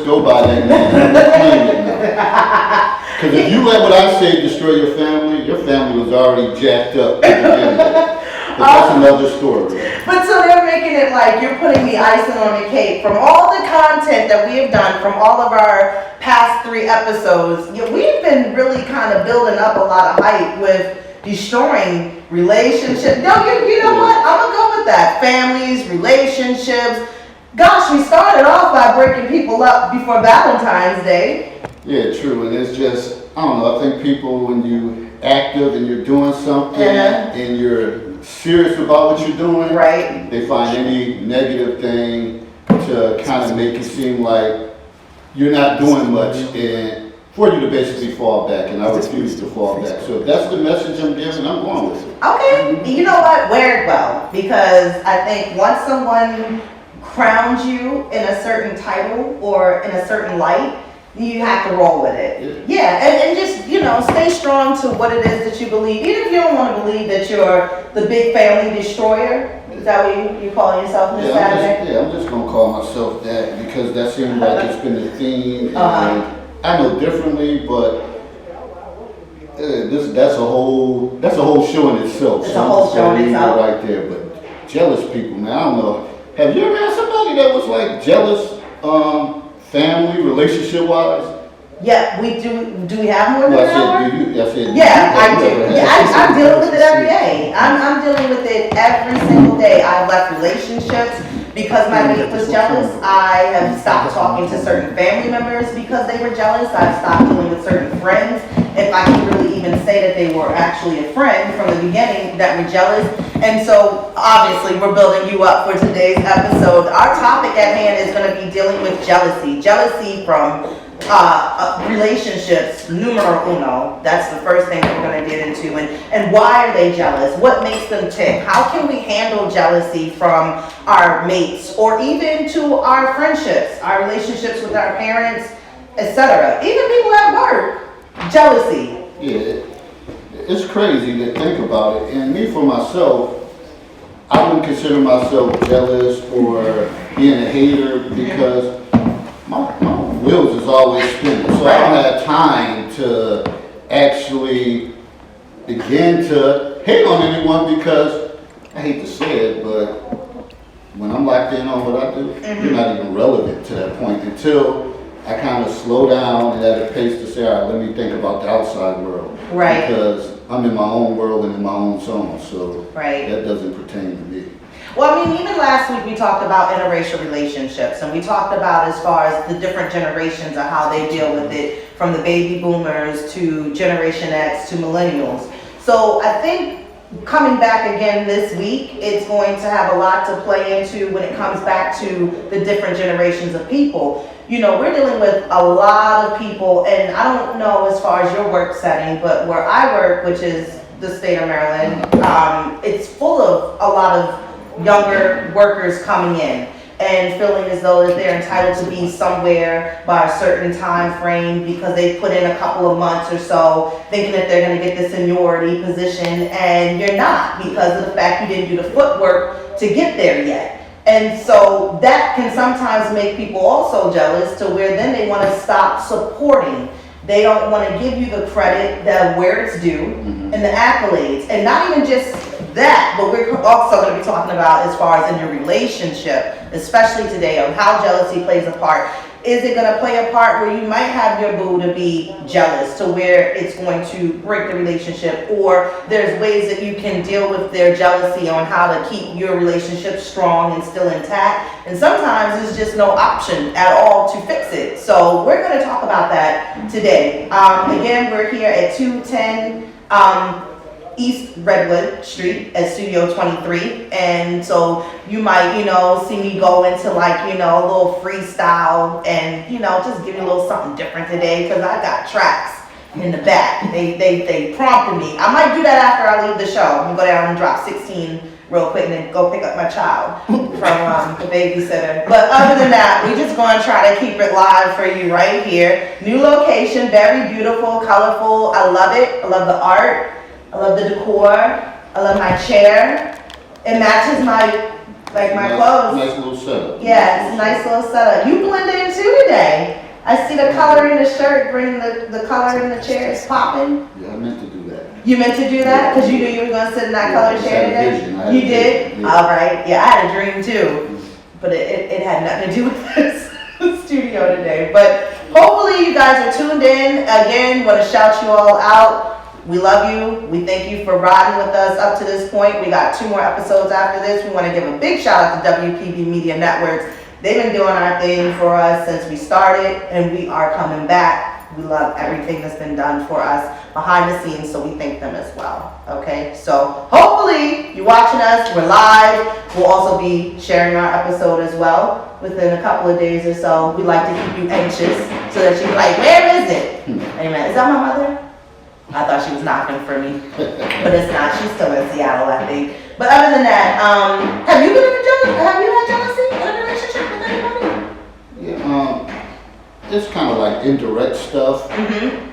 just go by that name. Because if you let what I say destroy your family was already jacked up. But that's another story. But so they're making it like you're putting the icing on the cake. From all the content that we have done, from all of our past 3 episodes, we've been really kind of building up a lot of hype with destroying relationships. No, you know what? I'm going to go with that. Families, relationships. Gosh, we started off by breaking people up before Valentine's Day. Yeah, true. And it's just, I don't know, I think people, when you active and you're doing something and you're serious about what you're doing, right? They find any negative thing to kind of make it seem like you're not doing much and for you to basically fall back, and I refuse to fall back. So if that's the message I'm giving, I'm going with it. Okay, you know what? Wear it well, because I think once someone crowns you in a certain title or in a certain light, you have to roll with it. Yeah, and just, stay strong to what it is that you believe. Even if you don't want to believe that you're the big family destroyer. Is that what you call yourself, Miss Saturday? I'm just going to call myself that because that seems like it's been the theme. And I know differently, but that's a whole show in itself. It's a whole show in itself. Right there, but jealous people, man, I don't know. Have you ever had somebody that was like jealous, family, relationship-wise? Yeah, we do. Do we have more than an hour? I said, yeah, I do. Yeah, I'm dealing with it every day. I'm dealing with it every single day. I've left relationships because my mate was jealous. I have stopped talking to certain family members because they were jealous. I've stopped dealing with certain friends, if I can really even say that they were actually a friend from the beginning, that were jealous. And so, obviously, we're building you up for today's episode. Our topic at hand is going to be dealing with jealousy. Jealousy from relationships, numero uno. That's the first thing that we're going to get into. And why are they jealous? What makes them tick? How can we handle jealousy from our mates, or even to our friendships, our relationships with our parents, etc. Even people at work. Jealousy. Yeah, it's crazy to think about it. And me, for myself, I wouldn't consider myself jealous or being a hater because my wheels is always spinning. So I don't have time to actually begin to hate on anyone because, I hate to say it, but when I'm locked in on what I do, you're not even relevant to that point until I kind of slow down and at a pace to say, all right, let me think about the outside world. Right. Because I'm in my own world and in my own zone, so right. That doesn't pertain to me. Well, I mean, even last week we talked about interracial relationships, and we talked about as far as the different generations of how they deal with it, from the baby boomers to Generation X to millennials. So I think coming back again this week, it's going to have a lot to play into when it comes back to the different generations of people. We're dealing with a lot of people, and I don't know as far as your work setting, but where I work, which is the state of Maryland, it's full of a lot of younger workers coming in and feeling as though that they're entitled to be somewhere by a certain time frame because they put in a couple of months or so, thinking that they're going to get the seniority position, and you're not, because of the fact you didn't do the footwork to get there yet. And so that can sometimes make people also jealous, to where then they want to stop supporting. They don't want to give you the credit that where it's due and the accolades. And not even just that, but we're also going to be talking about as far as in your relationship, especially today, on how jealousy plays a part. Is it going to play a part where you might have your boo to be jealous, to where it's going to break the relationship, or there's ways that you can deal with their jealousy on how to keep your relationship strong and still intact? And sometimes there's just no option at all to fix it. So we're going to talk about that today. Again, we're here at 210 East Redwood Street at Studio 23, and so you might, see me go into a little freestyle and, just give you a little something different today, because I got tracks in the back. They prompted me. I might do that after I leave the show. I'm gonna go down and drop 16 real quick and then go pick up my child from the babysitter. But other than that, we just gonna try to keep it live for you right here. New location, very beautiful, colorful. I love it. I love the art. I love the decor. I love my chair. It matches my clothes. Nice little setup. Yeah, it's a nice little setup. You blend in too today. color in the shirt, bring the color in the chairs popping? Yeah, I meant to do that. You meant to do that? Because you knew you were going to sit in that color chair today? You did? Yeah. All right. Yeah, I had a dream too. But it had nothing to do with this studio today. But hopefully you guys are tuned in. Again, want to shout you all out. We love you. We thank you for riding with us up to this point. We got 2 more episodes after this. We want to give a big shout out to WPB Media Networks. They've been doing our thing for us since we started, and we are coming back. We love everything that's been done for us behind the scenes, so we thank them as well. Okay, so hopefully you're watching us. We're live. We'll also be sharing our episode as well within a couple of days or so. We like to keep you anxious so that you're like, where is it? Amen. Is that my mother? I thought she was knocking for me, but it's not. She's still in Seattle, I think. But other than that, have you been in a jealousy? Have you had jealousy in a relationship with anybody? Yeah, it's kind of like indirect stuff,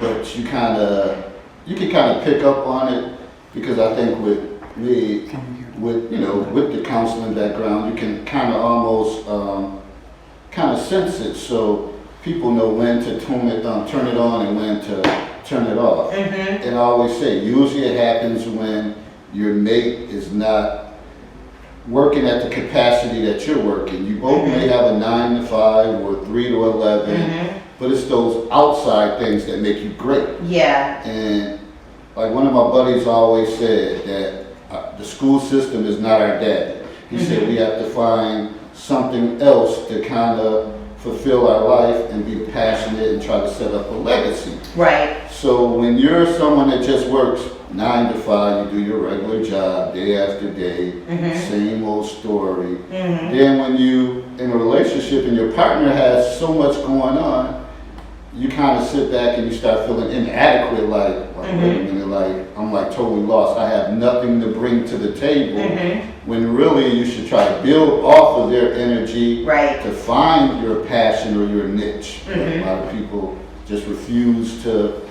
but you can kind of pick up on it, because I think with me, with the counseling background, you can kind of almost kind of sense it, so people know when to turn it on and when to turn it off. And I always say, usually it happens when your mate is not working at the capacity that you're working. You both may have a 9 to 5 or 3 to 11, but it's those outside things that make you great. Yeah. And like one of my buddies always said that the school system is not our daddy. He said we have to find something else to kind of fulfill our life and be passionate and try to set up a legacy. Right. So when you're someone that just works 9 to 5, you do your regular job day after day, same old story. Then when you in a relationship and your partner has so much going on, you kind of sit back and you start feeling inadequate, like wait a minute, like I'm like totally lost. I have nothing to bring to the table. When really you should try to build off of their energy to find your passion or your niche. But a lot of people just refuse to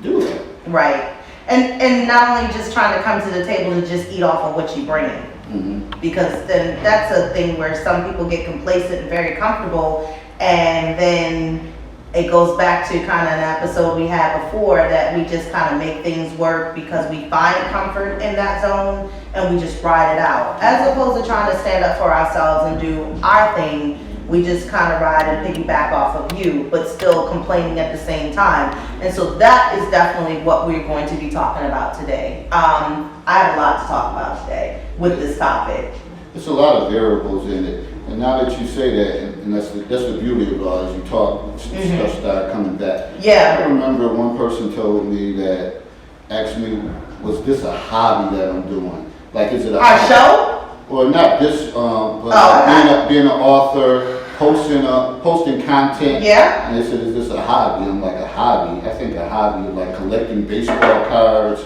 do that. Right. And not only just trying to come to the table to just eat off of what you bring in. Because then that's a thing where some people get complacent and very comfortable, and then it goes back to kind of an episode we had before, that we just kind of make things work because we find comfort in that zone and we just ride it out. As opposed to trying to stand up for ourselves and do our thing, we just kind of ride and piggyback off of you, but still complaining at the same time. And so that is definitely what we're going to be talking about today. I have a lot to talk about today with this topic. There's a lot of variables in it. And now that you say that, and that's the beauty of it all, as you talk, stuff started coming back. Yeah. I remember one person told me that, asked me, was this a hobby that I'm doing? Like, is it a Our hobby? show? Well, not this, but being an author, posting content. Yeah. And they said, is this a hobby? I'm like, a hobby? I think a hobby is like collecting baseball cards,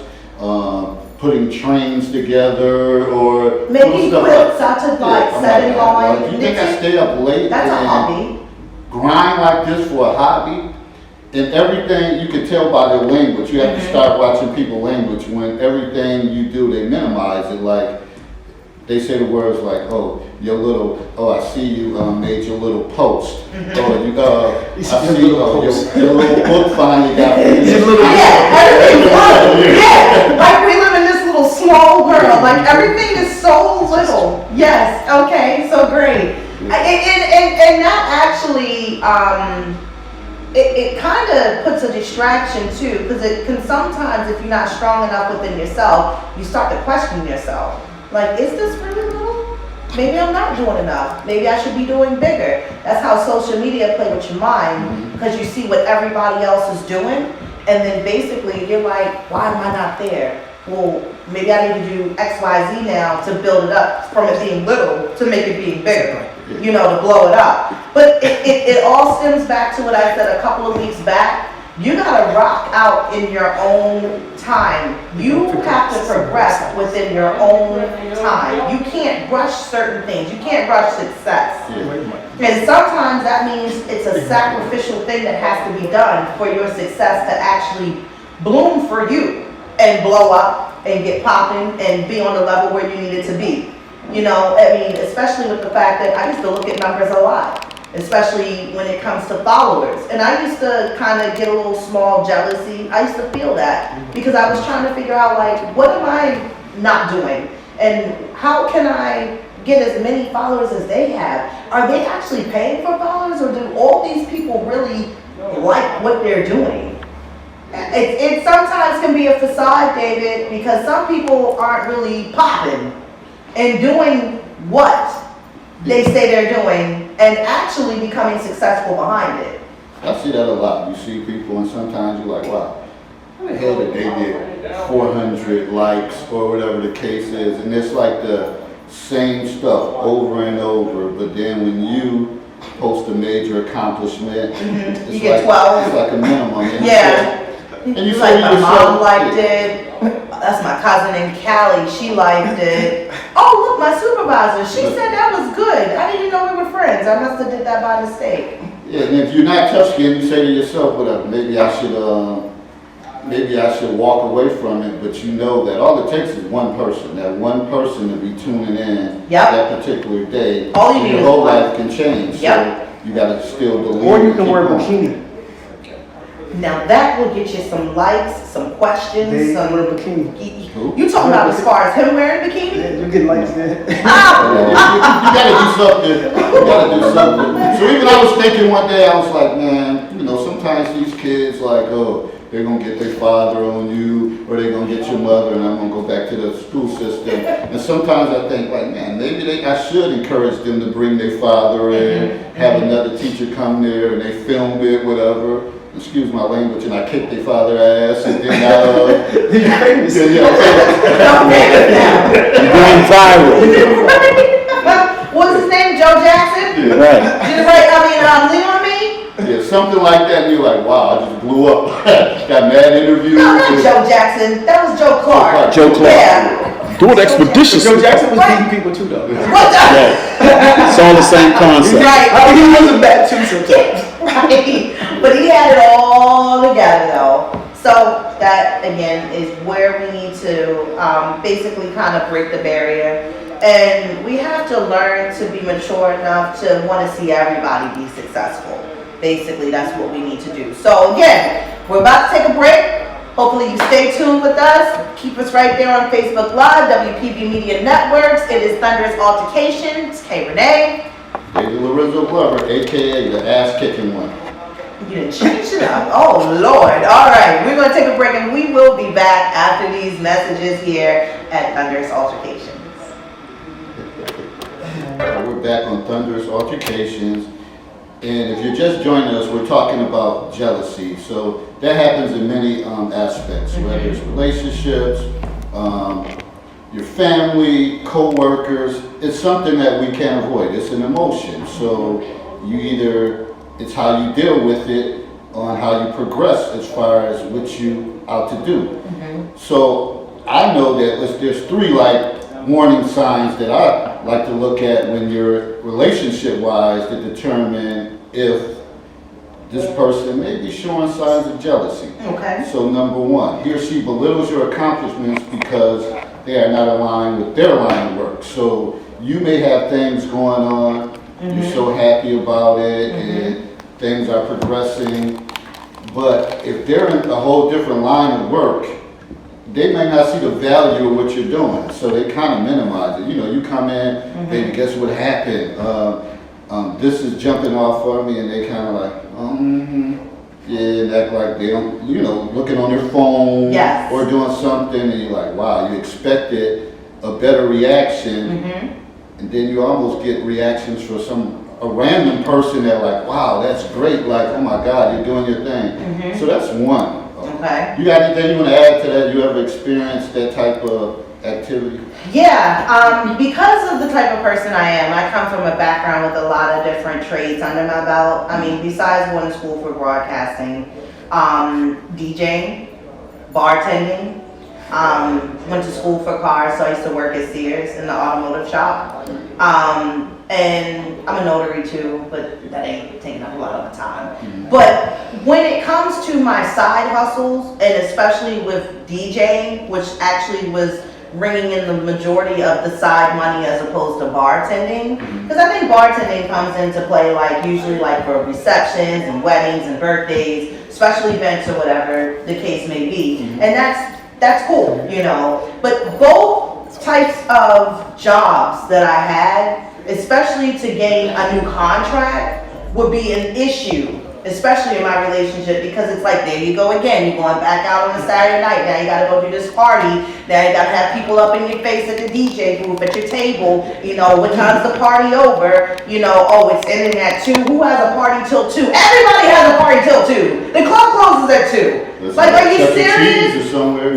putting trains together, or making clips out to like setting going. You think I stay up late That's a and hobby. grind like this for a hobby? And everything you can tell by their language. You have to start watching people's language. When everything you do, they minimize it. Like they say the words like, "Oh, your little, oh, I see you made your little post." Or you, I see your little book finally got finished. Like we live in this little small world. Like everything is so little. Yes. Okay. So great. And that actually, it kind of puts a distraction too, because it can sometimes, if you're not strong enough within yourself, you start to question yourself. Like, is this really little? Maybe I'm not doing enough. Maybe I should be doing bigger. That's how social media play with your mind, because you see what everybody else is doing, and then basically you're like, why am I not there? Well, maybe I need to do X, Y, Z now to build it up from it being little to make it being bigger, to blow it up. But it all stems back to what I said a couple of weeks back. You gotta rock out in your own time. You have to progress within your own time. You can't rush certain things. You can't rush success. And sometimes that means it's a sacrificial thing that has to be done for your success to actually bloom for you and blow up and get popping and be on the level where you need it to be. Especially with the fact that I used to look at numbers a lot. especially when it comes to followers. And I used to kind of get a little small jealousy. I used to feel that because I was trying to figure out, like, what am I not doing? And how can I get as many followers as they have? Are they actually paying for followers, or do all these people really like what they're doing? It sometimes can be a facade, David, because some people aren't really popping and doing what they say they're doing and actually becoming successful behind it. I see that a lot. You see people, and sometimes you're like, wow, how the hell did they get 400 likes or whatever the case is? And it's like the same stuff over and over, but then when you post a major accomplishment, it's You get like, 12. It's like a minimum. And Yeah. and you Like say to my yourself, mom liked it. That's my cousin in Cali. She liked it. Oh, look, my supervisor. She said that was good. I didn't even know we were friends. I must have did that by mistake. Yeah, and if you're not tough skinned, you say to yourself, whatever, maybe I should walk away from it, but you know that all it takes is one person. That one person to be tuning in that particular day. All you need your is whole one. life can change. So you gotta still believe. Or you and can keep wear a going. bikini. Now that will get you some likes, some questions, They some. wear a bikini. You talking about as far as him wearing a bikini? Yeah, you get likes there. Ah! You gotta do something. You gotta do something. So even I was thinking one day, I was like, man, sometimes these kids like, oh, they're gonna get their father on you, or they're gonna get your mother, and I'm gonna go back to the school system. And sometimes I think, like, man, maybe I should encourage them to bring their father in, have another teacher come there, and they film it, whatever. Excuse my language, and I kick their father ass, and then You're famous. yeah. You're going viral. What's his name? Joe Jackson? Right. Leon me? Yeah, something like that, and you're like, wow, I just blew up. Got mad interviews. No, not Joe Jackson. That was Joe Clark. Joe Clark. Yeah. Do it expeditiously. Joe Jackson was beating people too, though. What the? Yeah. It's all the same concept. Right. I mean, he wasn't bad too sometimes. Right. But he had it all together though. So that again is where we need to basically kind of break the barrier. And we have to learn to be mature enough to want to see everybody be successful. Basically, that's what we need to do. So again, we're about to take a break. Hopefully you stay tuned with us. Keep us right there on Facebook Live, WPB Media Networks. It is Thunderous Altercations. K. Rene. David Lorenzo Glover, a.k.a. the ass-kicking one. You done changed it up. Oh, Lord. All right. We're going to take a break, and we will be back after these messages here at Thunderous Altercations. We're back on Thunderous Altercations. And if you're just joining us, we're talking about jealousy. So that happens in many aspects, whether it's relationships, your family, co-workers. It's something that we can't avoid. It's an emotion. So it's how you deal with it on how you progress as far as what you out to do. So I know that there's three warning signs that I like to look at when you're relationship-wise to determine if this person may be showing signs of jealousy. Okay. So number one, he or she belittles your accomplishments because they are not aligned with their line of work. So you may have things going on, you're so happy about it, and things are progressing, but if they're in a whole different line of work, they may not see the value of what you're doing, so they kind of minimize it. You come in, baby, guess what happened? This is jumping off for me, and they kind of like, yeah, and act like they don't, looking on their phone or doing something, and you're like, wow, you expected a better reaction, and then you almost get reactions from a random person that like, wow, that's great, like, oh my God, you're doing your thing. So that's one. Okay. You got anything you want to add to that? You ever experienced that type of activity? Yeah, because of the type of person I am, I come from a background with a lot of different trades under my belt. I mean, besides going to school for broadcasting, DJing, bartending, went to school for cars, so I used to work at Sears in the automotive shop. And I'm a notary too, but that ain't taking up a lot of my time. But when it comes to my side hustles, and especially with DJing, which actually was bringing in the majority of the side money as opposed to bartending. Because I think bartending comes into play like usually like for receptions and weddings and birthdays, special events or whatever the case may be. And that's cool, you know. But both types of jobs that I had, especially to gain a new contract, would be an issue, especially in my relationship, because it's like, there you go again, you're going back out on a Saturday night, now you gotta go do this party, now you gotta have people up in your face at the DJ booth, at your table, you know, what time's the party over, you know, oh, it's ending at 2, who has a party till 2? Everybody has a party till 2, the club closes at 2. Like, are you serious?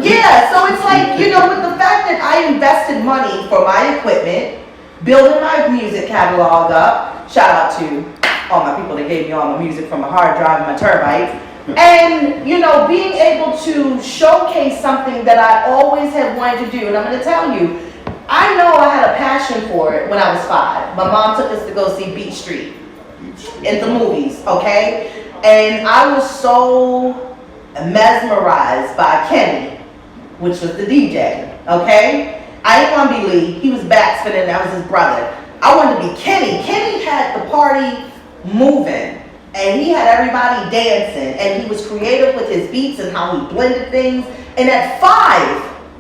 Yeah, so it's like, you know, with the fact that I invested money for my equipment, building my music catalog up, shout out to all my people that gave me all my music from my hard drive and my terabytes. And, you know, being able to showcase something that I always had wanted to do. And I'm going to tell you, I know I had a passion for it when I was 5. My mom took us to go see Beach Street in the movies, okay? And I was so mesmerized by Kenny, which was the DJ, okay? I didn't want to be Lee. He was backspinning. That was his brother. I wanted to be Kenny. Kenny had the party moving, and he had everybody dancing, and he was creative with his beats and how he blended things. And at 5,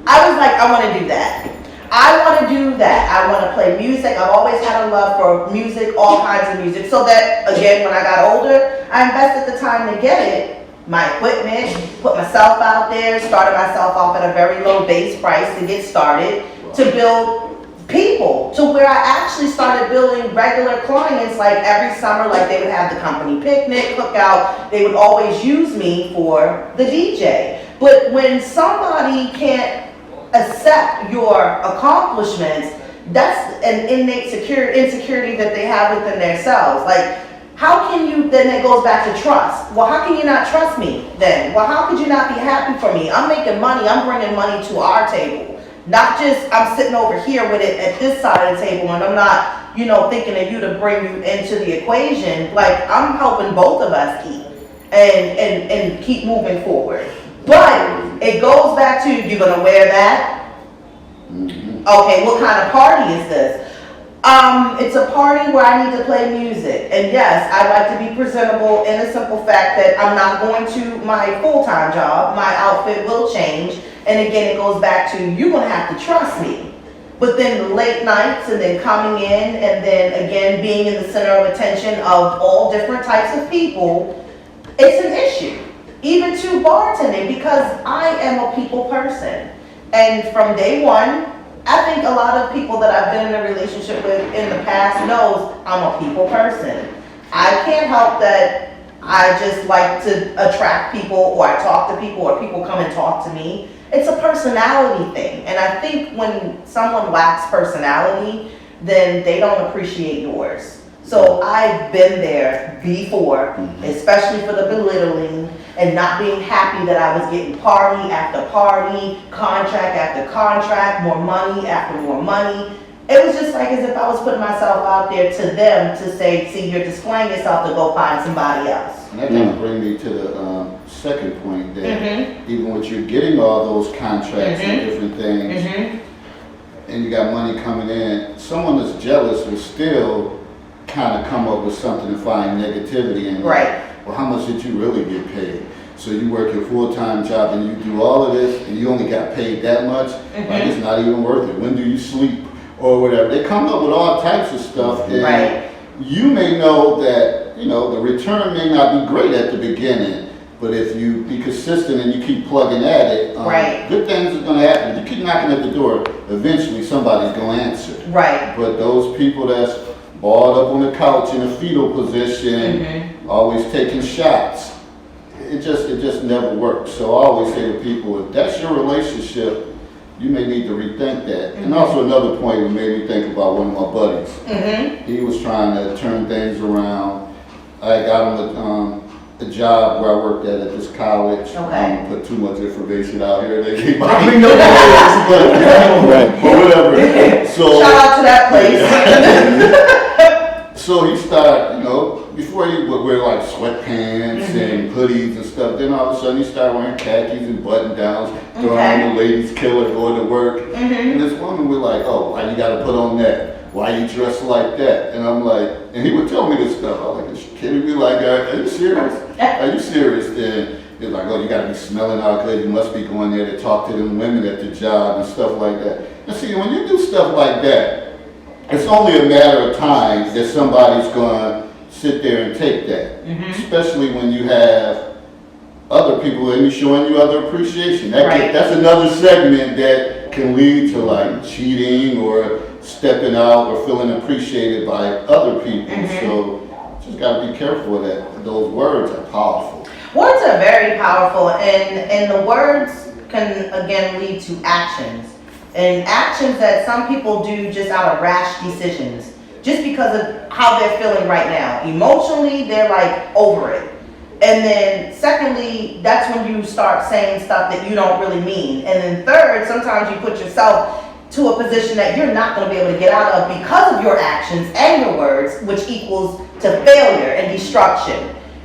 I was like, I want to do that. I want to do that. I want to play music. I've always had a love for music, all kinds of music. So that, again, when I got older, I invested the time to get it. My equipment, put myself out there, started myself off at a very low base price to get started, to build people, to where I actually started building regular clients. Like every summer, like they would have the company picnic, cookout, they would always use me for the DJ. But when somebody can't accept your accomplishments, that's an innate insecurity that they have within themselves. Like, how can you, then it goes back to trust. Well, how can you not trust me then? Well, how could you not be happy for me? I'm making money, I'm bringing money to our table. Not just, I'm sitting over here with it at this side of the table and I'm not, you know, thinking of you to bring you into the equation. Like, I'm helping both of us eat and keep moving forward. But it goes back to, you're gonna wear that? Okay, what kind of party is this? It's a party where I need to play music. And yes, I like to be presentable in the simple fact that I'm not going to my full-time job. My outfit will change. And again, it goes back to, you're going to have to trust me. But then the late nights and then coming in and then again being in the center of attention of all different types of people, it's an issue. Even to bartending, because I am a people person. And from day one, I think a lot of people that I've been in a relationship with in the past knows I'm a people person. I can't help that I just like to attract people, or I talk to people, or people come and talk to me. It's a personality thing. And I think when someone lacks personality, then they don't appreciate yours. So I've been there before, especially for the belittling and not being happy that I was getting party after party, contract after contract, more money after more money. It was just like as if I was putting myself out there to them to say, see, you're displaying yourself to go find somebody else. And that kind of brings me to the second point that even when you're getting all those contracts and different things, and you got money coming in, someone that's jealous will still kind of come up with something and find negativity in it. Right. Well, how much did you really get paid? So you work your full-time job and you do all of this and you only got paid that much? Like, it's not even worth it. When do you sleep? Or whatever. They come up with all types of stuff. And you may know that, you know, the return may not be great at the beginning, but if you be consistent and you keep plugging at it, good things are going to happen. If you keep knocking at the door, eventually somebody's going to answer. Right. But those people that's balled up on the couch in a fetal position, always taking shots, it just never works. So I always say to people, if that's your relationship, you may need to rethink that. And also another point that made me think about one of my buddies. He was trying to turn things around. I got him a job where I worked at this college. I don't put too much information out here. They keep but whatever. So shout out to that place. So he started, you know, before he would wear like sweatpants and and hoodies and stuff. Then all of a sudden he started wearing khakis and button downs, throwing on the ladies' killer, going to work. And this woman was like, "Oh, why you gotta put on that? Why you dress like that?" And I'm like, and he would tell me this stuff. I was like, "Are you kidding me? Like, are you serious? Are you serious?" Then he was like, "Oh, you gotta be smelling out good. You must be going there to talk to them women at the job and stuff like that." And see, when you do stuff like that, it's only a matter of time that somebody's gonna sit there and take that. Especially when you have other people and showing you other appreciation. That's another segment that can lead to like cheating or stepping out or feeling appreciated by other people. So just gotta be careful of that. Those words are powerful. Words are very powerful, and the words can again lead to actions. And actions that some people do just out of rash decisions, just because of how they're feeling right now. Emotionally, they're like over it. And then secondly, that's when you start saying stuff that you don't really mean. And then third, sometimes you put yourself to a position that you're not going to be able to get out of because of your actions and your words, which equals to failure and destruction.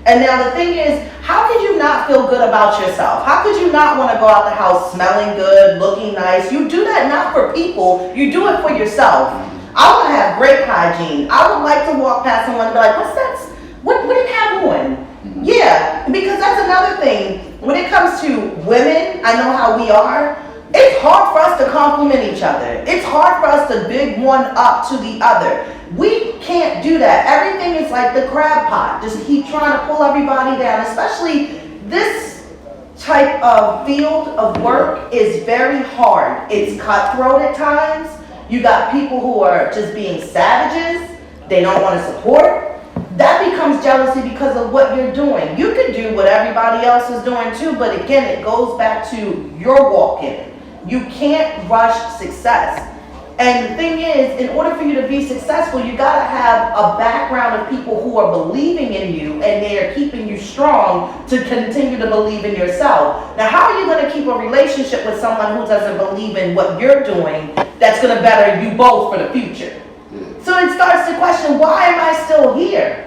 And now the thing is, how could you not feel good about yourself? How could you not want to go out the house smelling good, looking nice? You do that not for people, you do it for yourself. I want to have great hygiene. I would like to walk past someone and be like, "What's that? What do you have on?" Yeah, because that's another thing. When it comes to women, I know how we are. It's hard for us to compliment each other. It's hard for us to big one up to the other. We can't do that. Everything is like the crab pot. Just keep trying to pull everybody down. Especially this type of field of work is very hard. It's cutthroat at times. You got people who are just being savages. They don't want to support. That becomes jealousy because of what you're doing. You could do what everybody else is doing too, but again, it goes back to your walk in it. You can't rush success. And the thing is, in order for you to be successful, you gotta have a background of people who are believing in you and they are keeping you strong to continue to believe in yourself. Now, how are you gonna keep a relationship with someone who doesn't believe in what you're doing that's gonna better you both for the future? So it starts to question, why am I still here?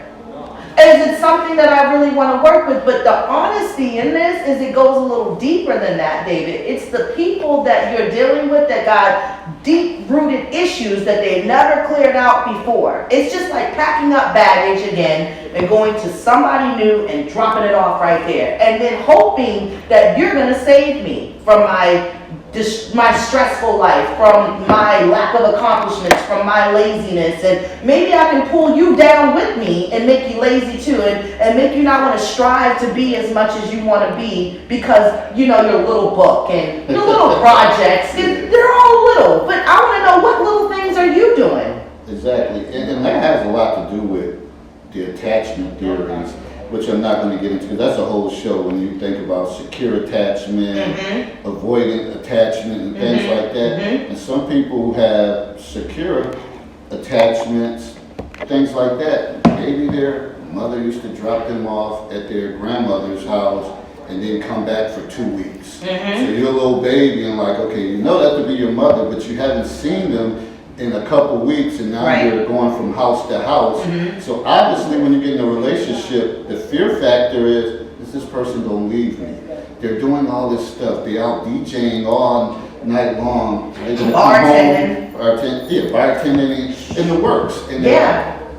Is it something that I really want to work with? But the honesty in this is it goes a little deeper than that, David. It's the people that you're dealing with that got deep-rooted issues that they've never cleared out before. It's just like packing up baggage again and going to somebody new and dropping it off right there. And then hoping that you're going to save me from my stressful life, from my lack of accomplishments, from my laziness, and maybe I can pull you down with me and make you lazy too, and make you not want to strive to be as much as you want to be because, you know, your little book and your little projects, they're all little, but I want to know what little things are you doing? Exactly, and that has a lot to do with the attachment theories, which I'm not going to get into, because that's a whole show when you think about secure attachment, avoidant attachment, and things like that. And some people who have secure attachments, things like that, maybe their mother used to drop them off at their grandmother's house and then come back for 2 weeks. So you're a little baby and like, okay, you know that to be your mother, but you haven't seen them in a couple weeks, and now you're going from house to house. So obviously when you get in a relationship, the fear factor is this person gonna leave me? They're doing all this stuff. They're out DJing all night long. They're gonna Bartending. come home, bartending in the works. And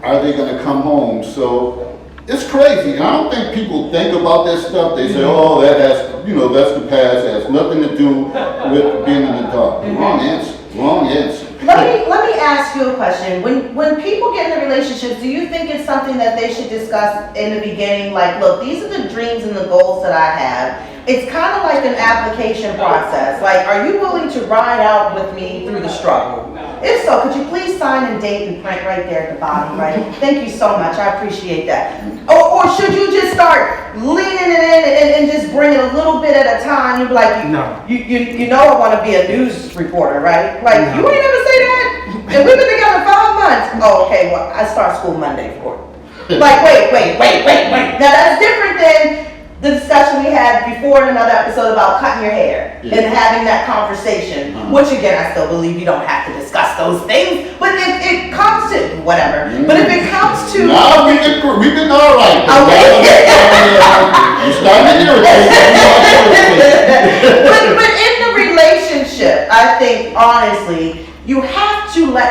are they gonna come home? So it's crazy. And I don't think people think about that stuff. They say, oh, that has, that's the past. It has nothing to do with being an adult. Wrong answer. Wrong answer. Let me ask you a question. When people get into relationships, do you think it's something that they should discuss in the beginning? Like, look, these are the dreams and the goals that I have. It's kind of like an application process. Like, are you willing to ride out with me through the struggle? If so, could you please sign and date and print right there at the bottom, right? Thank you so much. I appreciate that. Or should you just start leaning it in and just bring it a little bit at a time? You'd be like, you know I want to be a news reporter, right? Like, you ain't never say that? And we've been together 5 months. Oh, okay, well, I start school Monday for it. Like, wait. Now, that's different than the discussion we had before in another episode about cutting your hair and having that conversation, which again, I still believe you don't have to discuss those things, but if it comes to, whatever, but if it comes to... No, we've been all right. Okay. You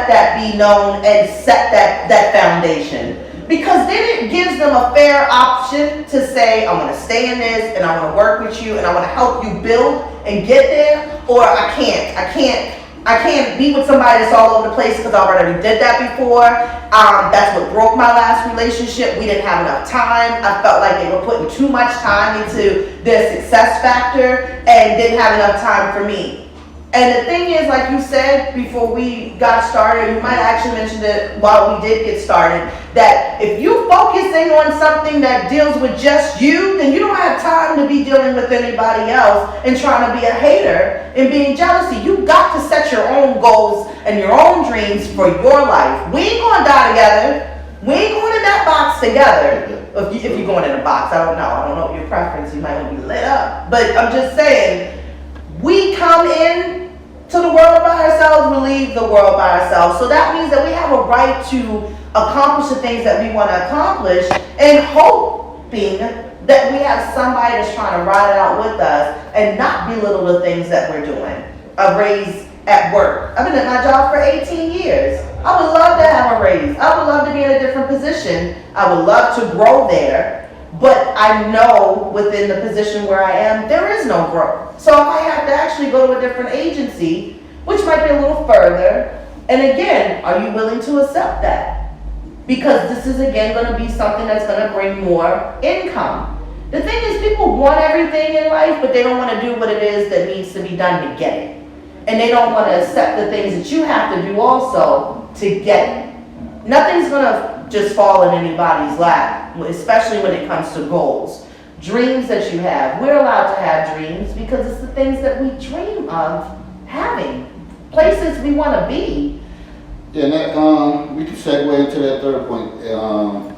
that be known and set that foundation. Because then it gives them a fair option to say, I want to stay in this and I want to work with you and I want to help you build and get there, or I can't be with somebody that's all over the place because I already did that before. That's what broke my last relationship. We didn't have enough time. I felt like they were putting too much time into their success factor and didn't have enough time for me. And the thing is, like you said before we got started, you might actually mention it while we did get started, that if you're focusing on something that deals with just you, then you don't have time to be dealing with anybody else and trying to be a hater and being jealousy. You got to set your own goals and your own dreams for your life. We ain't gonna die together. We ain't going in that box together. If you're going in a box, I don't know your preference. You might want to be lit up. But I'm just saying, we come in to the world by ourselves, we leave the world by ourselves. So that means that we have a right to accomplish the things that we want to accomplish, and hoping that we have somebody that's trying to ride it out with us and not belittle the things that we're doing. A raise at work. I've been at my job for 18 years. I would love to have a raise. I would love to be in a different position. I would love to grow there. But I know within the position where I am, there is no growth. So if I have to actually go to a different agency, which might be a little further, and again, are you willing to accept that? Because this is again going to be something that's going to bring more income. The thing is, people want everything in life, but they don't want to do what it is that needs to be done to get it. And they don't want to accept the things that you have to do also to get it. Nothing's going to just fall in anybody's lap, especially when it comes to goals. Dreams that you have. We're allowed to have dreams because it's the things that we dream of having. Places we want to be. Yeah, and that, we can segue into that third point,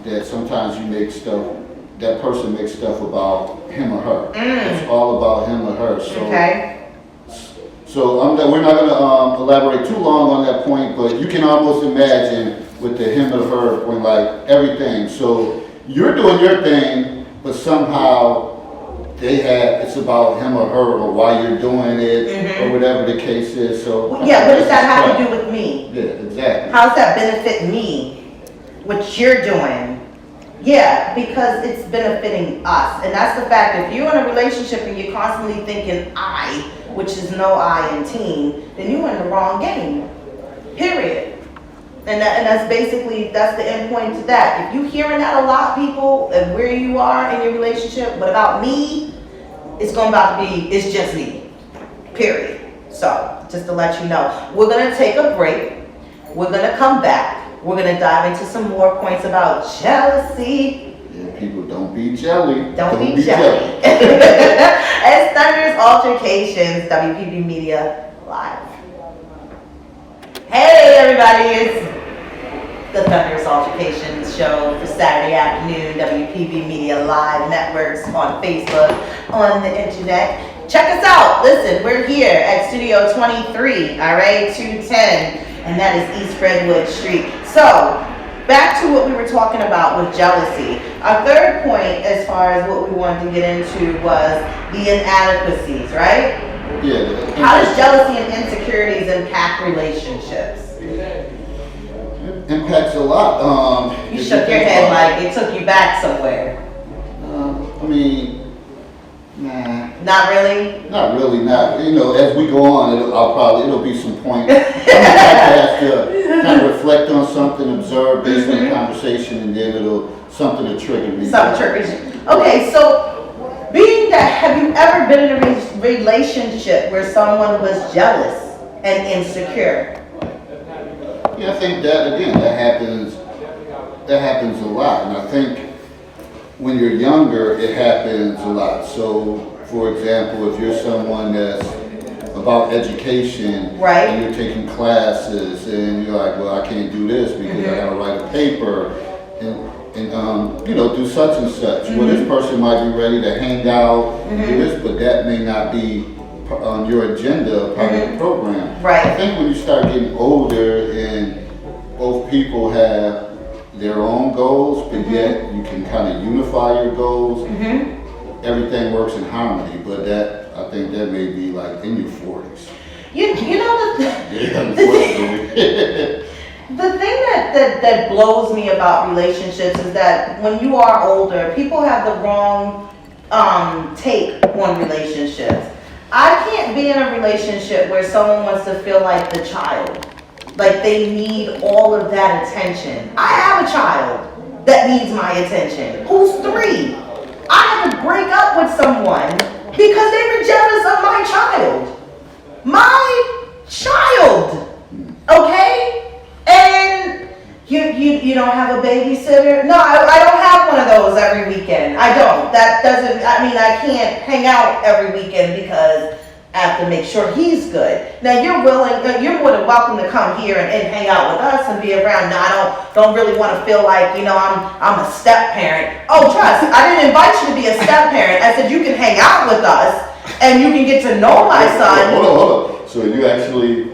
that sometimes you make stuff, that person makes stuff about him or her. It's all about him or her. So, okay. So we're not going to elaborate too long on that point, but you can almost imagine with the him or her when like everything. So you're doing your thing, but somehow it's about him or her or why you're doing it or whatever the case is. So yeah, what does that have to do with me? Yeah, exactly. How does that benefit me? What you're doing? Yeah, because it's benefiting us. And that's the fact. If you're in a relationship and you're constantly thinking I, which is no I in teen, then you're in the wrong game. Period. And that's basically, that's the end point to that. If you're hearing that a lot, people, and where you are in your relationship, what about me? It's going to be, it's just me. Period. So, just to let you know. We're going to take a break. We're going to come back. We're going to dive into some more points about jealousy. Yeah, people, don't be jelly. Don't be jelly. It's Thunderous Altercations, WPB Media Live. Hey everybody, it's the Thunderous Altercations show for Saturday afternoon, WPB Media Live networks on Facebook, on the internet. Check us out. Listen, we're here at Studio 23, all right, 210, and that is East Redwood Street. So, back to what we were talking about with jealousy. Our third point, as far as what we wanted to get into, was the inadequacies, right? Yeah. How does jealousy and insecurities impact relationships? It impacts a lot. You shook your head like it took you back somewhere. I mean, nah. Not really? Not really, not. You know, as we go on, it'll be some points. I have to kind of reflect on something, observe based on the conversation, and then something to trigger me. Something triggers you. Okay, so being that, have you ever been in a relationship where someone was jealous and insecure? Yeah, I think that happens a lot, and I think when you're younger, it happens a lot. So, for example, if you're someone that's about education, right, and you're taking classes, and you're like, well, I can't do this because I gotta write a paper, and do such and such. Well, this person might be ready to hang out, do this, but that may not be on your agenda, part of the program. Right. I think when you start getting older and both people have their own goals, but yet you can kind of unify your goals, everything works in harmony. But I think that may be like in your 40s. You know Yeah, unfortunately. The thing that blows me about relationships is that when you are older, people have the wrong take on relationships. I can't be in a relationship where someone wants to feel like the child, like they need all of that attention. I have a child that needs my attention, who's 3. I had to break up with someone because they were jealous of my child. My child, okay? And you don't have a babysitter? No, I don't have one of those every weekend. I don't. That doesn't, I mean, I can't hang out every weekend because I have to make sure he's good. Now you're more than welcome to come here and hang out with us and be around. Now I don't really want to feel like, I'm a step parent. Oh, trust, I didn't invite you to be a step parent. I said you can hang out with us and you can get to know my son. Hold on. So you actually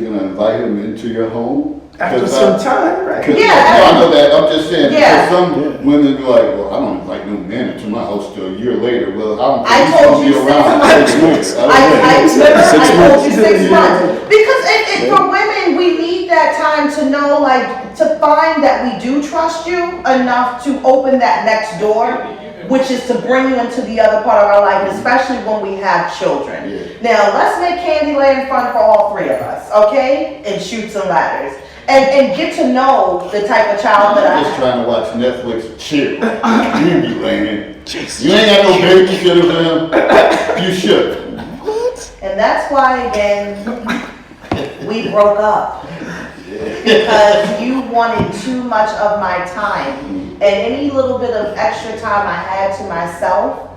gonna invite him into your home? After some time, right? Yeah. I know that. I'm just saying, Yeah. because some women be like, well, I don't invite no man into my house till a year later. Well, I he's told gonna you be around 6 months. I told you 6 months. Because for women, we need that time to know, to find that we do trust you enough to open that next door, which is to bring you into the other part of our life, especially when we have children. Yeah. Now, let's make Candyland fun for all 3 of us, okay? And shoot some ladders. And get to know the type of child that I I'm just have. trying to watch Netflix and chill. You be laying. You ain't got no babysitter for him. You should. And that's why, again, we broke up. Because you wanted too much of my time. And any little bit of extra time I had to myself,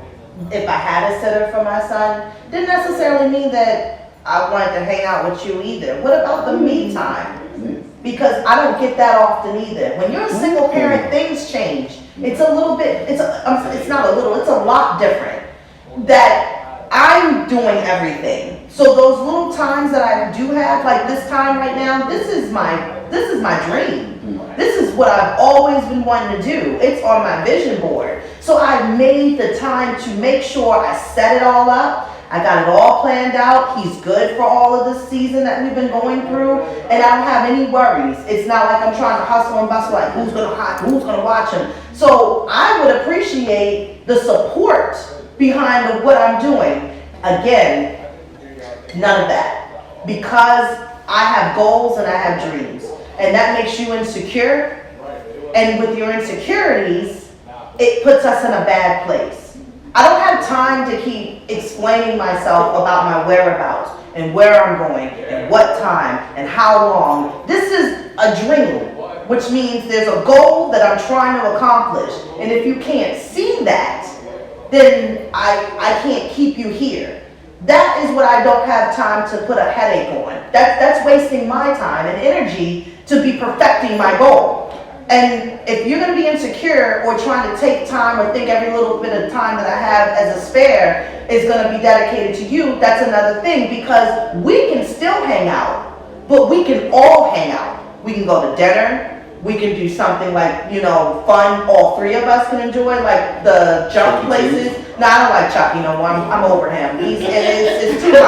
if I had a sitter for my son, didn't necessarily mean that I wanted to hang out with you either. What about the me time? Because I don't get that often either. When you're a single parent, things change. It's a little bit, it's not a little, it's a lot different. That I'm doing everything. So those little times that I do have, like this time right now, this is my dream. This is what I've always been wanting to do. It's on my vision board. So I made the time to make sure I set it all up. I got it all planned out. He's good for all of this season that we've been going through, and I don't have any worries. It's not like I'm trying to hustle and bustle, like who's gonna watch him. So I would appreciate the support behind what I'm doing. Again, none of that, because I have goals and I have dreams, and that makes you insecure. And with your insecurities, it puts us in a bad place. I don't have time to keep explaining myself about my whereabouts and where I'm going and what time and how long. This is a dream, which means there's a goal that I'm trying to accomplish. And if you can't see that, then I can't keep you here. That is what I don't have time to put a headache on. That's wasting my time and energy to be perfecting my goal. And if you're going to be insecure or trying to take time or think every little bit of time that I have as a spare is going to be dedicated to you, that's another thing, because we can still hang out, but we can all hang out. We can go to dinner. We can do something like, fun all 3 of us can enjoy, like the jump places. No, I don't like Chucky no more. I'm over him. It's too much.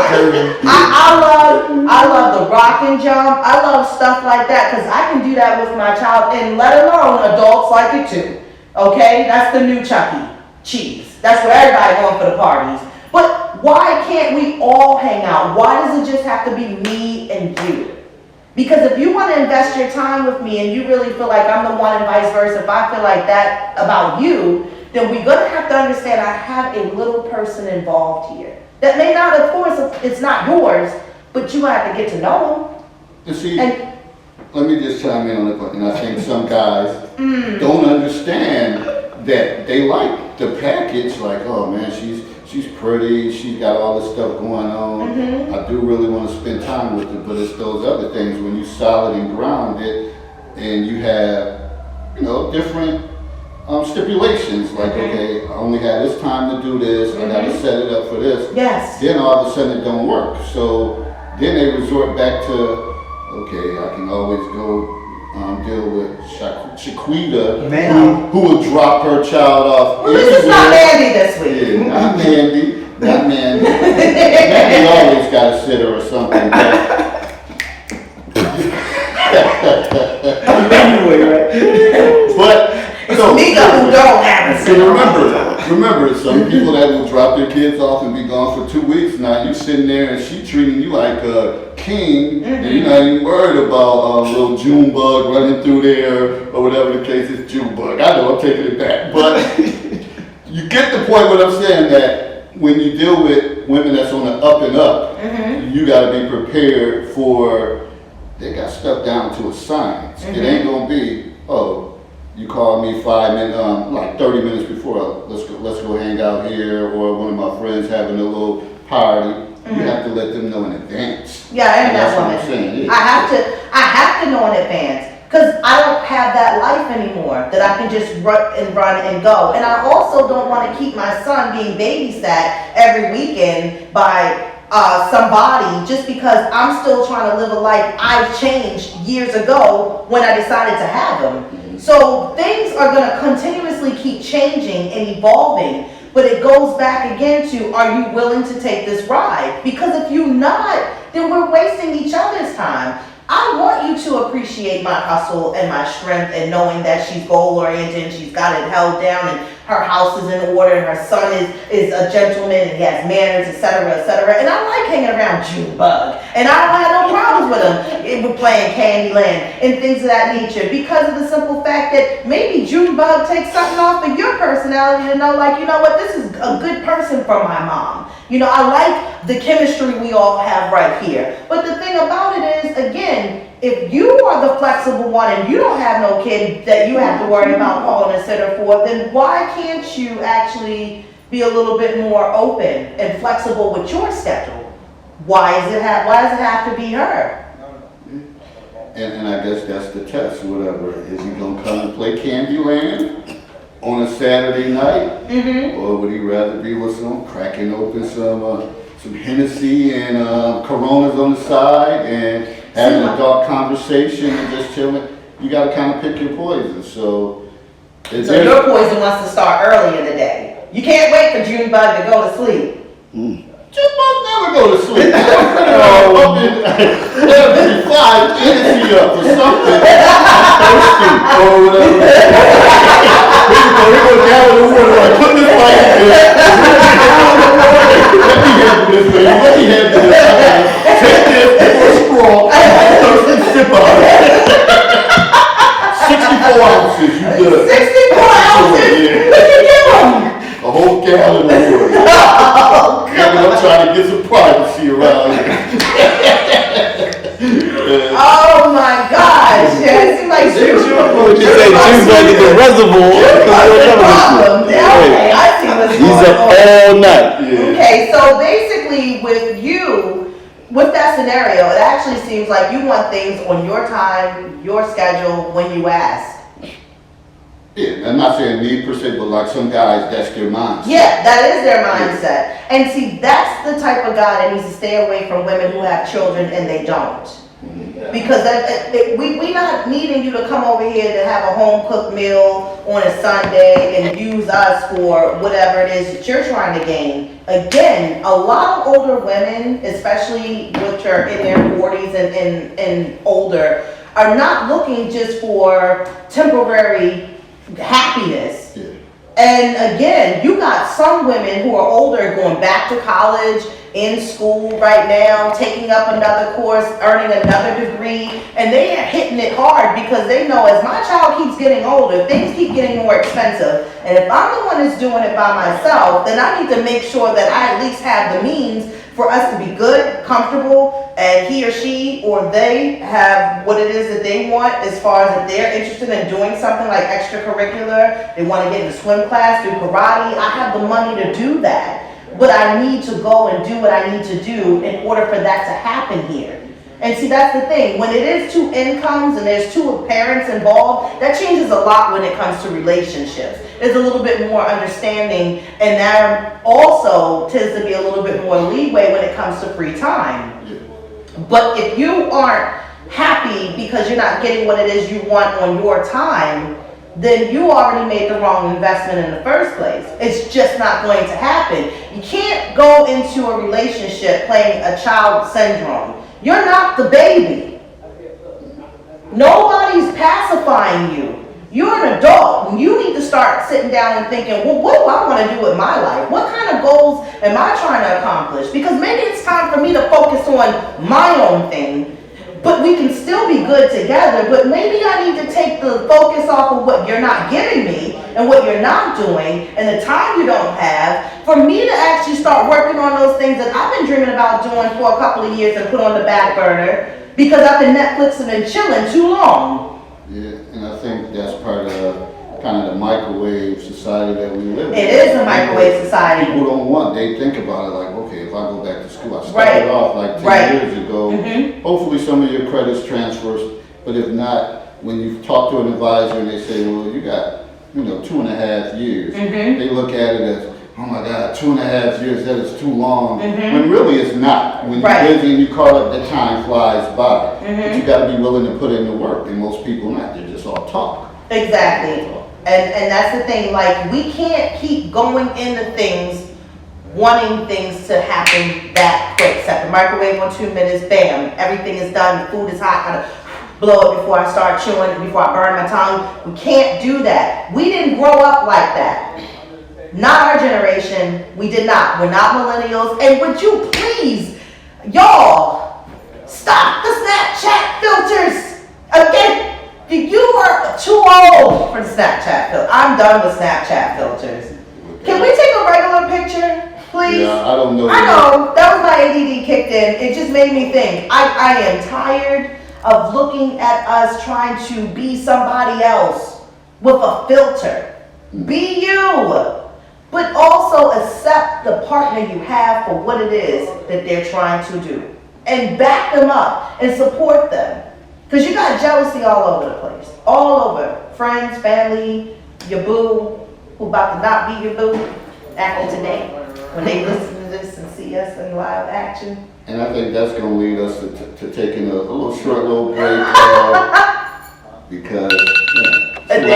I love the rock and jump. I love stuff like that because I can do that with my child, and let alone adults like it too. Okay, that's the new Chucky Cheese. That's where everybody going for the parties. But why can't we all hang out? Why does it just have to be me and you? Because if you want to invest your time with me and you really feel like I'm the one and vice versa, if I feel like that about you, then we're going to have to understand I have a little person involved here. That may not, of course, it's not yours, but you have to get to know You see, them. let me just chime in on it, and I think some guys don't understand that they like the package, like, oh man, she's pretty, she's got all this stuff going on. I do really want to spend time with her, but it's those other things when you're solid and grounded and you have, different stipulations, like, okay, I only have this time to do this, I gotta set it up for this. Yes. Then all of a sudden it don't work. So then they resort back to, okay, I can always go deal with Shaquita, Mandy. who will drop her child off. Well, this is not Mandy this week. Yeah, not Mandy. Not Mandy. Mandy always got a sitter or something. But some people that will drop their kids off and be gone for 2 weeks. Now you sitting there and she treating you like a king, and you're not even worried about a little June bug running through there or whatever the case is. June bug. I know I'm taking it back, but you get the point. What I'm saying, that when you deal with women that's on the up and up, you got to be prepared for. They got stuff down to a science. It ain't gonna be, oh, you call me 5 minutes, like 30 minutes before, let's go hang out here, or one of my friends having a little party. You have to let them know in advance. Yeah, I am that woman. That's what I'm saying. I have to know in advance. Because I don't have that life anymore that I can just run and go. And I also don't want to keep my son being babysat every weekend by somebody just because I'm still trying to live a life I've changed years ago when I decided to have him. So things are going to continuously keep changing and evolving. But it goes back again to, are you willing to take this ride? Because if you're not, then we're wasting each other's time. I want you to appreciate my hustle and my strength and knowing that she's goal-oriented and she's got it held down and her house is in order and her son is a gentleman and he has manners, etc., etc. And I like hanging around Junebug. And I don't have no problems with him. We're playing Candyland and things of that nature because of the simple fact that maybe Junebug takes something off of your personality to know, like, you know what, this is a good person for my mom. You know, I like the chemistry we all have right here. But the thing about it is, again, if you are the flexible one and you don't have no kid that you have to worry about calling a sitter for, then why can't you actually be a little bit more open and flexible with your schedule? Why does it have to be her? And I guess that's the test, whatever. Is he gonna come and play Candyland on a Saturday night? Or would he rather be with cracking open some Hennessy and Coronas on the side and having a dark conversation and just chilling? You gotta kind of pick your poison. So your poison wants to start early in the day. You can't wait for Junebug to go to sleep. Junebug never go to sleep. Every 5 Hennessy up for something. Thirsty or whatever. We're gonna gather the water, like, put this light in there. Let me handle this, baby. Let me handle this. Take this for a straw. Thirsty sip out of it. 64 ounces, you good. 64 ounces? Yeah. A whole gallon of water. Oh, I'm trying to get some privacy around here. Oh my gosh! Yeah, it seems like You say Junebug is the reservoir. problem. Okay, I see what's He's going up on. all night. Okay, so basically with you, with that scenario, it actually seems like you want things on your time, your schedule, when you ask. Yeah, I'm not saying me per se, but like some guys, that's their mindset. Yeah, that is their mindset. And see, that's the type of guy that needs to stay away from women who have children and they don't. Because we're not needing you to come over here to have a home cooked meal on a Sunday and use us for whatever it is that you're trying to gain. Again, a lot of older women, especially which are in their 40s and older, are not looking just for temporary happiness. Yeah. And again, you got some women who are older going back to college, in school right now, taking up another course, earning another degree, and they are hitting it hard because they know as my child keeps getting older, things keep getting more expensive. And if I'm the one that's doing it by myself, then I need to make sure that I at least have the means for us to be good, comfortable, and he or she or they have what it is that they want as far as if they're interested in doing something like extracurricular, they want to get into swim class, do karate, I have the money to do that. But I need to go and do what I need to do in order for that to happen here. And see, that's the thing. When it is two incomes and there's two parents involved, that changes a lot when it comes to relationships. There's a little bit more understanding, and that also tends to be a little bit more leeway when it comes to free time. But if you aren't happy because you're not getting what it is you want on your time, then you already made the wrong investment in the first place. It's just not going to happen. You can't go into a relationship playing a child syndrome. You're not the baby. Nobody's pacifying you. You're an adult, and you need to start sitting down and thinking, well, what do I want to do with my life? What kind of goals am I trying to accomplish? Because maybe it's time for me to focus on my own thing, but we can still be good together. But maybe I need to take the focus off of what you're not giving me and what you're not doing and the time you don't have for me to actually start working on those things that I've been dreaming about doing for a couple of years and put on the back burner because I've been Netflixing and chilling too long. Yeah, and I think that's part of kind of the microwave society that we live in. It is a microwave society. People don't want, they think about it like, okay, if I go back to school, I started Right. off like 10 Right. years ago. Hopefully some of your credits transfers, but if not, when you talk to an advisor and they say, well, you got, 2.5 years, they look at it as, oh my God, 2.5 years, that is too long. When really it's not. When you're Right. busy and you caught up, the time flies by. But you gotta be willing to put in the work, and most people not, they're just all talk. Exactly. And that's the thing, like, we can't keep going into things, wanting things to happen that quick. Set the microwave on 2 minutes, bam, everything is done, the food is hot, gotta blow it before I start chewing, before I burn my tongue. We can't do that. We didn't grow up like that. Not our generation, we did not. We're not millennials. And would you please, y'all, stop the Snapchat filters. Again, you are too old for the Snapchat filter. I'm done with Snapchat filters. Can we take a regular picture, please? Yeah, I don't know. I know, that was my ADD kicked in. It just made me think. I am tired of looking at us trying to be somebody else with a filter. Be you, but also accept the partner you have for what it is that they're trying to do. And back them up and support them. Because you got jealousy all over the place. All over. Friends, family, your boo, who about to not be your boo after today. When they listen to this and see us in live action. And I think that's going to lead us to taking a little short little break because, We'll be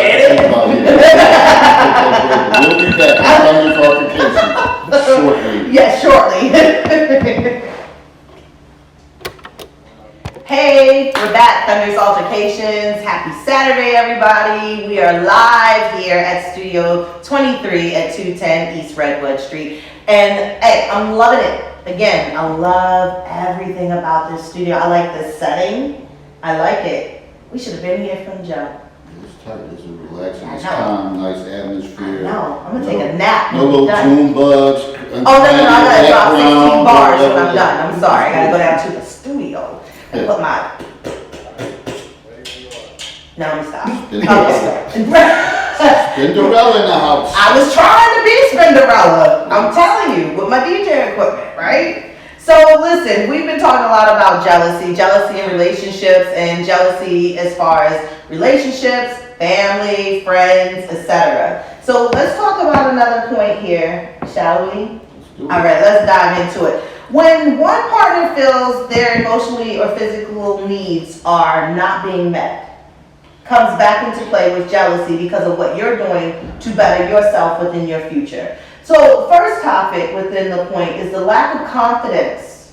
back on Thunderous Altercations shortly. Yes, shortly. Hey, we're back, Thunderous Altercations. Happy Saturday, everybody. We are live here at Studio 23 at 210 East Redwood Street. And hey, I'm loving it. Again, I love everything about this studio. I like the setting. I like it. We should have been here from the jump. It's tight, it's relaxing, it's I know. calm, nice atmosphere. No, I'm gonna take a nap. No little June bugs. Oh, no, I gotta drop 16 bars when I'm done. I'm sorry, I gotta go down to the studio and put my... No, I'm stop. Cinderella in the house. I was trying to be Cinderella. I'm telling you, with my DJ equipment, right? So listen, we've been talking a lot about jealousy in relationships, and jealousy as far as relationships, family, friends, etc. So let's talk about another point here, shall we? All right, let's dive into it. When one partner feels their emotionally or physical needs are not being met, comes back into play with jealousy because of what you're doing to better yourself within your future. So first topic within the point is the lack of confidence.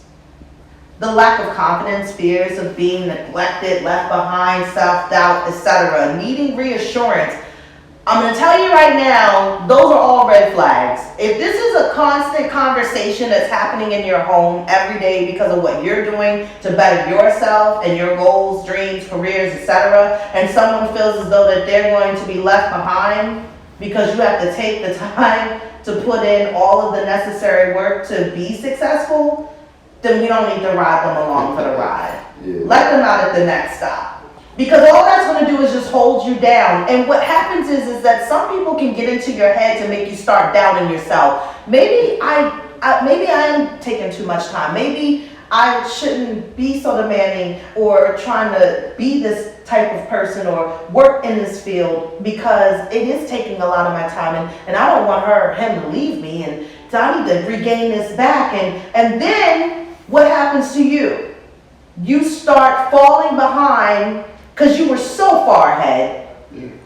The lack of confidence, fears of being neglected, left behind, self-doubt, etc. Needing reassurance. I'm going to tell you right now, those are all red flags. If this is a constant conversation that's happening in your home every day because of what you're doing to better yourself and your goals, dreams, careers, etc., and someone feels as though that they're going to be left behind because you have to take the time to put in all of the necessary work to be successful, then we don't need to ride them along for the ride. Yeah. Let them out at the next stop. Because all that's going to do is just hold you down. And what happens is that some people can get into your head to make you start doubting yourself. Maybe I am taking too much time. Maybe I shouldn't be so demanding or trying to be this type of person or work in this field because it is taking a lot of my time and I don't want him to leave me, and so I need to regain this back. And then what happens to you? You start falling behind because you were so far ahead,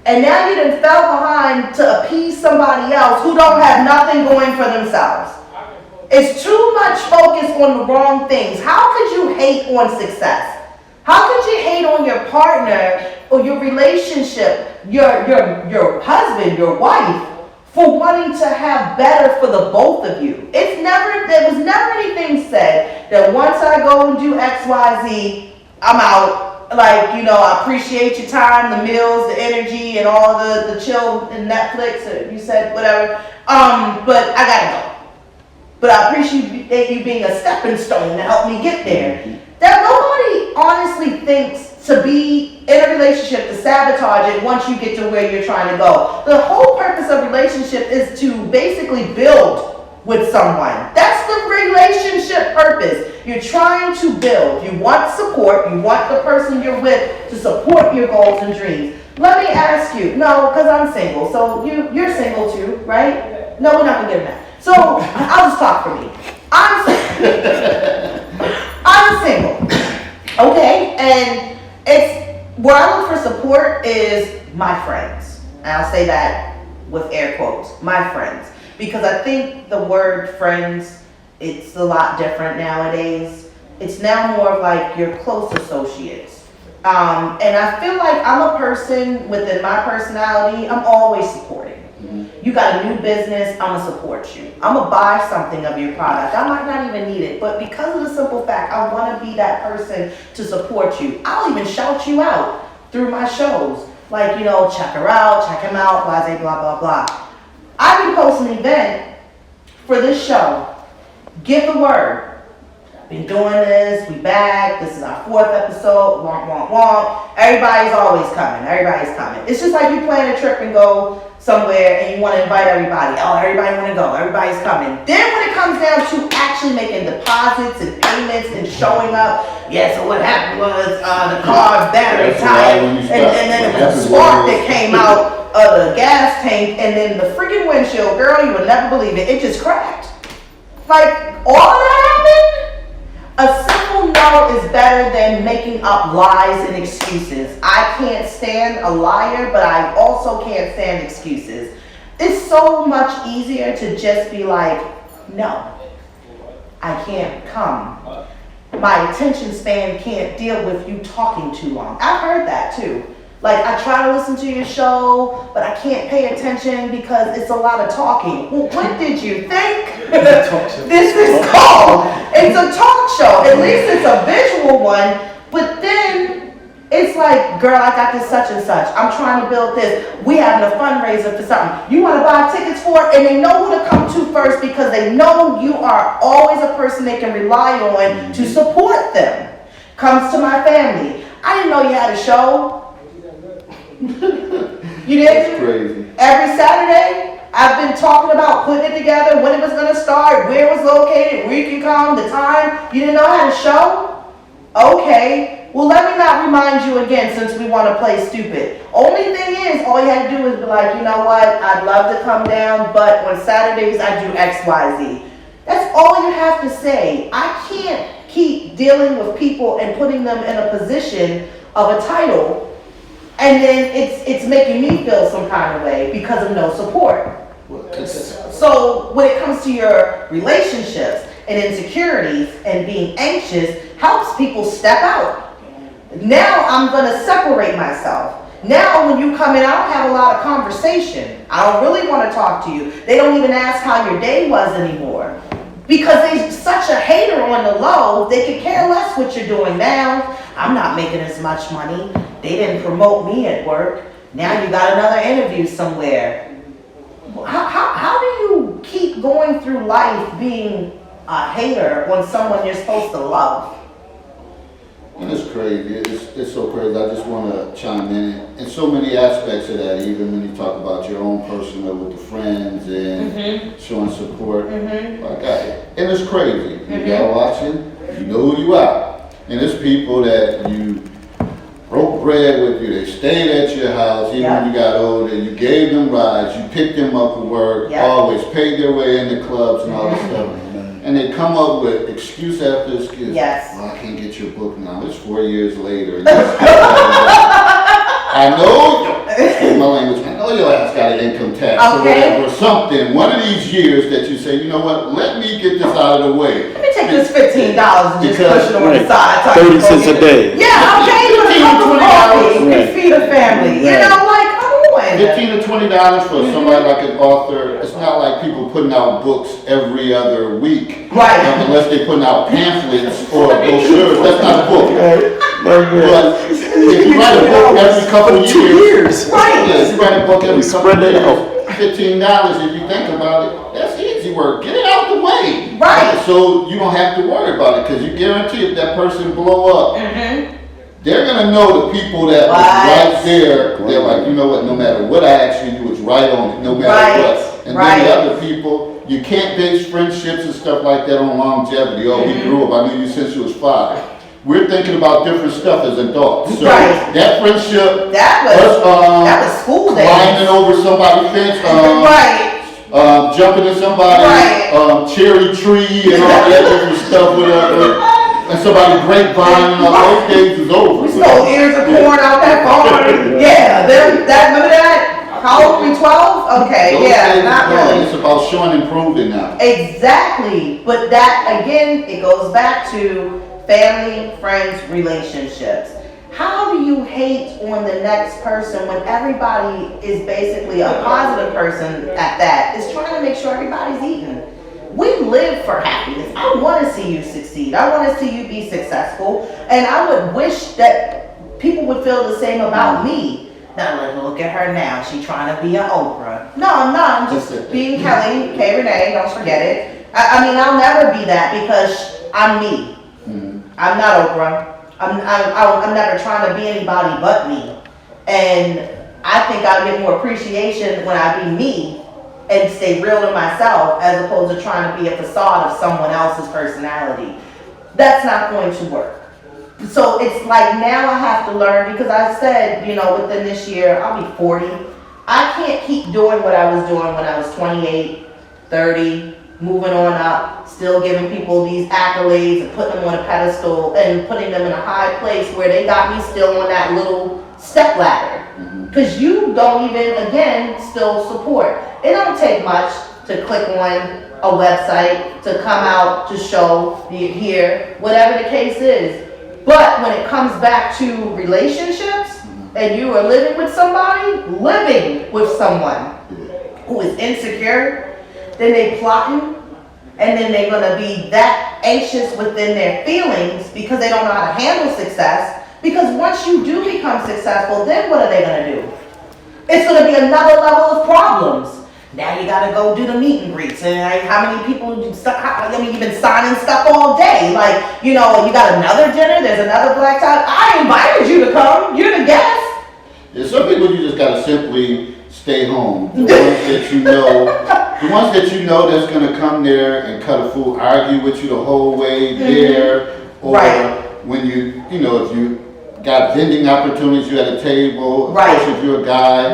and now you done fell behind to appease somebody else who don't have nothing going for themselves. It's too much focus on the wrong things. How could you hate on success? How could you hate on your partner or your relationship your husband, your wife, for wanting to have better for the both of you. There was never anything said that once I go and do X, Y, Z, I'm out. Like, I appreciate your time, the meals, the energy, and all the chill and Netflix, or you said whatever. But I gotta go. But I appreciate you being a stepping stone to help me get there. That nobody honestly thinks to be in a relationship to sabotage it once you get to where you're trying to go. The whole purpose of relationship is to basically build with someone. That's the relationship purpose. You're trying to build. You want support. You want the person you're with to support your goals and dreams. Let me ask you, no, because I'm single. So you're single too, right? No, we're not gonna get into that. So I'll just talk for me. I'm single. Okay, and it's where I look for support is my friends. And I'll say that with air quotes, my friends. Because I think the word friends, it's a lot different nowadays. It's now more of like your close associates. And I feel like I'm a person within my personality, I'm always supporting. You got a new business, I'm gonna support you. I'm gonna buy something of your product. I might not even need it, but because of the simple fact, I wanna be that person to support you. I'll even shout you out through my shows. Like, check her out, check him out, blah, blah, blah, blah. I can post an event for this show. Give the word. Been doing this, we back, this is our 4th episode, womp, womp, womp. Everybody's always coming, everybody's coming. It's just like you plan a trip and go somewhere and you want to invite everybody. Oh, everybody want to go, everybody's coming. Then when it comes down to actually making deposits and payments and showing up, so what happened was the car battery died, and then it was a spark that came out of the gas tank, and then the freaking windshield, girl, you would never believe it, it just cracked. Like, all of that happened? A simple no is better than making up lies and excuses. I can't stand a liar, but I also can't stand excuses. It's so much easier to just be like, no, I can't come. My attention span can't deal with you talking too long. I've heard that too. Like, I try to listen to your show, but I can't pay attention because it's a lot of talking. Well, what did you think this is called? It's a talk show. At least it's a visual one. But then it's like, girl, I got this such and such. I'm trying to build this. We having a fundraiser for something. You want to buy tickets for it? And they know who to come to first because they know you are always a person they can rely on to support them. Comes to my family. I didn't know you had a show. You did? That's crazy. Every Saturday, I've been talking about putting it together, when it was going to start, where it was located, where you can come, the time. You didn't know I had a show? Okay. Well, let me not remind you again since we want to play stupid. Only thing is, all you had to do is be like, you know what, I'd love to come down, but on Saturdays I do X, Y, Z. That's all you have to say. I can't keep dealing with people and putting them in a position of a title, and then it's making me feel some kind of way because of no support. So when it comes to your relationships and insecurities and being anxious, helps people step out. Now I'm gonna separate myself. Now when you come in, I don't have a lot of conversation. I don't really want to talk to you. They don't even ask how your day was anymore. Because they're such a hater on the low, they could care less what you're doing now. I'm not making as much money. They didn't promote me at work. Now you got another interview somewhere. How do you keep going through life being a hater on someone you're supposed to love? And it's crazy. It's so crazy. I just want to chime in so many aspects of that, even when you talk about your own personal with the friends and showing support. Like and it's crazy. You got watching, you know who you are. And it's people that you broke bread with you. They stayed at your house even when you got older. You gave them rides. You picked them up at work. Always paid their way into clubs and all this stuff. And they come up with excuse after excuse. Well, I can't get your book now. It's 4 years later. I know, my language, I know your ass got an income tax or whatever, something. One of these years that you say, you know what, let me get this out of the way. Let me take this $15 and just push it on the side. 30 cents a day. Yeah, okay, for a cup of coffee and feed a family. You know, like, come $15 to $20 for somebody like an author. It's not like people putting out books every other week. Right. Unless they're putting out pamphlets or brochures. That's not a book. But if you write a book every couple of years, Right. Yeah, if you write a book every couple of Spread it out. years, $15, if you think about it, that's easy work. Get it out the way. Right. So you don't have to worry about it, because you guarantee if that person blow up, they're gonna know the people that was right there. They're like, you know what, no matter what I asked you, you was right on it, no matter what. And then the other people, you can't base friendships and stuff like that on longevity. Oh, we grew up, I knew you since you was 5. We're thinking about different stuff as adults. So that friendship, That was school days. climbing over somebody's fence, jumping in somebody's cherry tree and all that different stuff with and somebody grapevine and all those days is over. We stole ears of corn out that farm. Yeah, remember that? How old were we, 12? Okay, Those yeah, days not is gone. really. It's about showing and proving now. Exactly, but that, again, it goes back to family, friends, relationships. How do you hate on the next person when everybody is basically a positive person at that, is trying to make sure everybody's eating? We live for happiness. I want to see you succeed. I want to see you be successful. And I would wish that people would feel the same about me. Now look at her now. She's trying to be an Oprah. No, I'm not. I'm just being Kelly, Rene, don't forget it. I mean, I'll never be that because I'm me. I'm not Oprah. I'm never trying to be anybody but me. And I think I get more appreciation when I be me and stay real to myself as opposed to trying to be a facade of someone else's personality. That's not going to work. So it's like now I have to learn, because I said, within this year, I'll be 40. I can't keep doing what I was doing when I was 28, 30, moving on up, still giving people these accolades and putting them on a pedestal and putting them in a high place where they got me still on that little step ladder. Because you don't even, again, still support. It don't take much to click on a website, to come out, to show, here, whatever the case is. But when it comes back to relationships, and you are living with someone who is insecure, then they plotting, and then they're gonna be that anxious within their feelings because they don't know how to handle success. Because once you do become successful, then what are they gonna do? It's gonna be another level of problems. Now you gotta go do the meet and greets, and how many people, you've been signing stuff all day. Like, you got another dinner, there's another black tie. I invited you to come, you're the guest. Yeah, some people you just gotta simply stay home. The ones that you know that's gonna come there and cut a fool, argue with you the whole way there, or when if you got vending opportunities, you at a table, especially if you're a guy,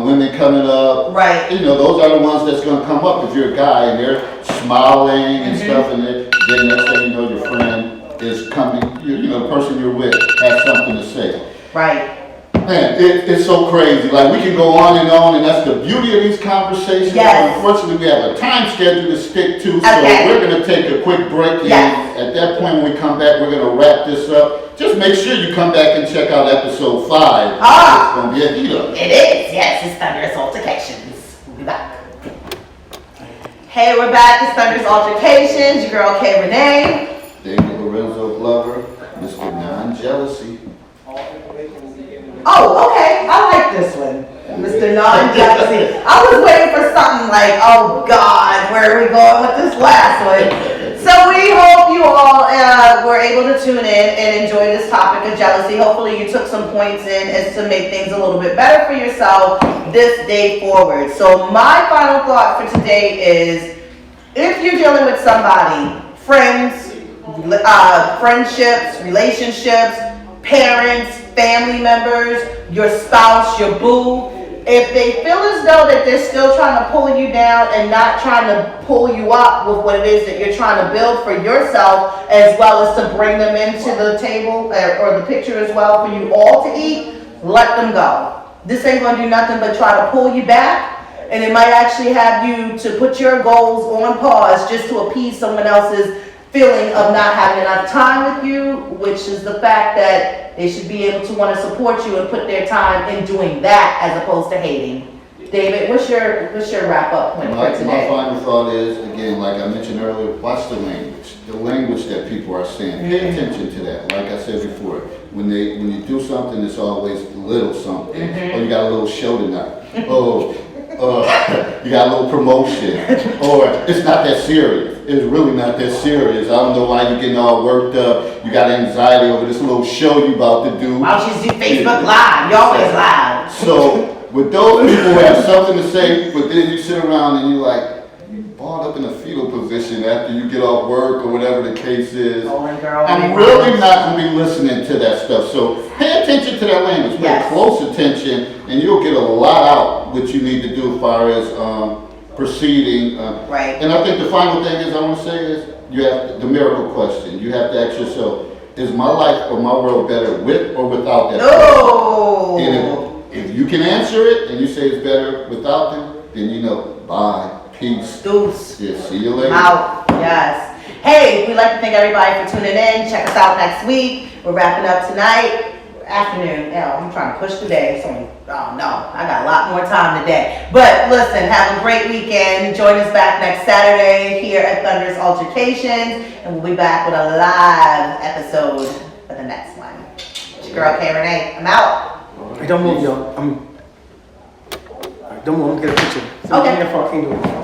women coming up, those are the ones that's gonna come up if you're a guy and they're smiling and stuff, and then next thing you know, your friend is coming, the person you're with has something to say. Right. Man, it's so crazy. Like, we can go on, and that's the beauty of these conversations. Yes. Unfortunately, we have a time schedule to stick to, so we're going to take a quick break. And at that point, when we come back, we're going to wrap this up. Just make sure you come back and check out episode 5. It's going to be a heat up. It is, yes. It's Thunderous Altercations. We'll be back. Hey, we're back. It's Thunderous Altercations. Your girl, Rene. Daniel Lorenzo Glover, Mr. Non-Jealousy. Oh, okay. I like this one. Mr. Non-Jealousy. I was waiting for something like, oh God, where are we going with this last one? So we hope you all were able to tune in and enjoy this topic of jealousy. Hopefully you took some points in as to make things a little bit better for yourself this day forward. So my final thought for today is, if you're dealing with somebody, friends, friendships, relationships, parents, family members, your spouse, your boo, if they feel as though that they're still trying to pull you down and not trying to pull you up with what it is that you're trying to build for yourself, as well as to bring them into the table or the picture as well for you all to eat, let them go. This ain't going to do nothing but try to pull you back, and it might actually have you to put your goals on pause just to appease someone else's feeling of not having enough time with you, which is the fact that they should be able to want to support you and put their time in doing that as opposed to hating. David, what's your wrap up point for My today? final thought is, again, like I mentioned earlier, watch the language that people are saying. Pay attention to that. Like I said before, when you do something, it's always little something. Or you got a little show tonight. You got a little promotion. Or it's not that serious. It's really not that serious. I don't know why you're getting all worked up. You got anxiety over this little show you about to do. Why don't you just do Facebook Live? You always live. So, with those people who have something to say, but then you sit around and you balled up in a fetal position after you get off work or whatever the case is. I'm really not going to be listening to that stuff. So pay attention to that language. Pay close attention, and you'll get a lot out what you need to do as far as proceeding. Right. And I think the final thing is I want to say is you have the miracle question. You have to ask yourself, is my life or my world better with or without that person? And if you can answer it and you say it's better without them, then you know, bye, peace. Deuce. Yeah, see you later. Out. Yes. Hey, we'd like to thank everybody for tuning in. Check us out next week. We're wrapping up tonight. Afternoon. I'm trying to push the day. Oh no, I got a lot more time today. But listen, have a great weekend. Join us back next Saturday here at Thunderous Altercations. And we'll be back with a live episode for the next one. It's your girl, Rene. I'm out. Hey, don't move, y'all. Don't move. I'm gonna get a picture. So Okay. I can't do it.